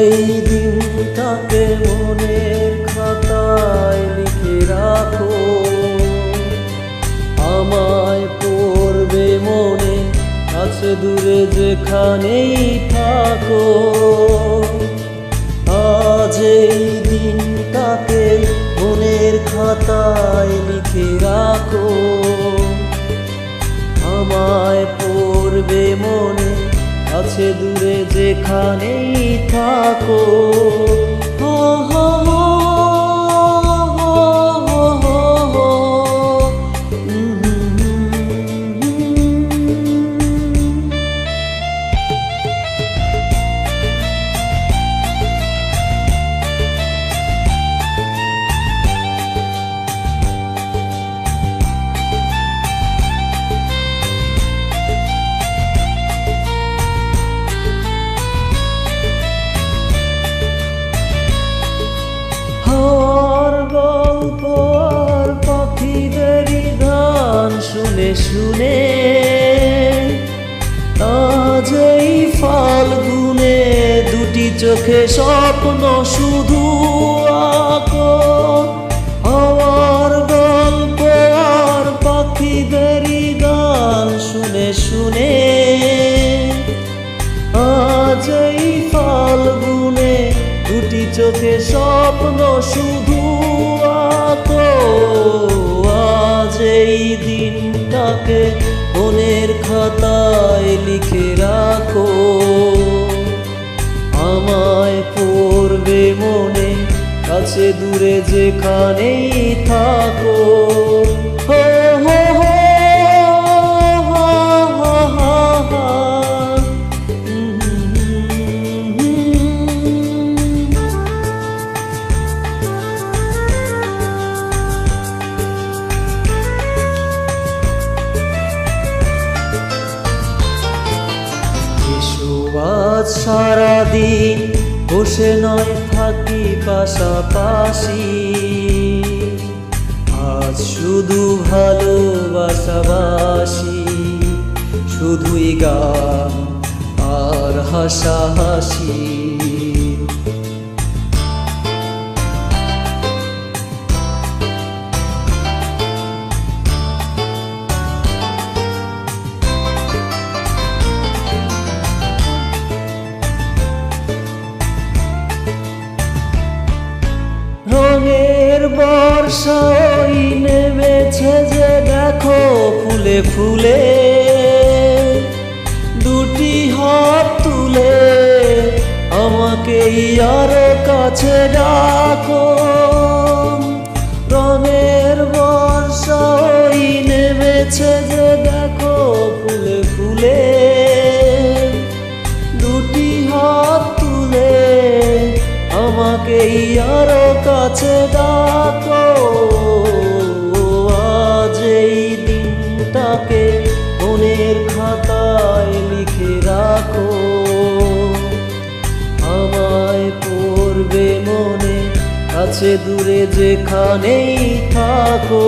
এই দিনটাকে মনের খাতায় লিখে রাখো, আমায় পড়বে মনে, কাছে দূরে যেখানেই থাকো। আজ এই দিনটাকে মনের খাতায় লিখে রাখো, আমায় পড়বে মনে, কাছে দূরে যেখানেই থাকো। হো হো হো হো হো হো। শুনে শুনে আজ এই ফাল্গুনে দুটি চোখে স্বপ্ন শুধু আঁকো। আমার গল্প আর পাখিদেরই গান শুনে শুনে আজ এই ফাল্গুনে দুটি চোখে স্বপ্ন শুধু আঁকো। আজ এই দিনটাকে মনের খাতায় লিখে রাখো, আমায় পড়বে মনে, কাছে দূরে যেখানেই থাকো। হো হো হো হো হো হো হো। আজ সারাদিন বসে নয় থাকি পাশাপাশি, আজ শুধু ভালোবাসাবাসি, শুধুই গান আর হাসাহাসি। রঙের বর্ষা ওই নেমেছে যে দেখো ফুলে ফুলে, দুটি হাত তুলে আমাকে আরো কাছে ডাকো। রঙের বর্ষা ওই নেমেছে যে দেখো ফুলে ফুলে, দুটি হাত তুলে আমাকে আরো কাছে ডাকো। আজ এই দিনটাকে মনের খাতায় লিখে রাখো, আমায় পড়বে মনে, কাছে দূরে যেখানেই থাকো।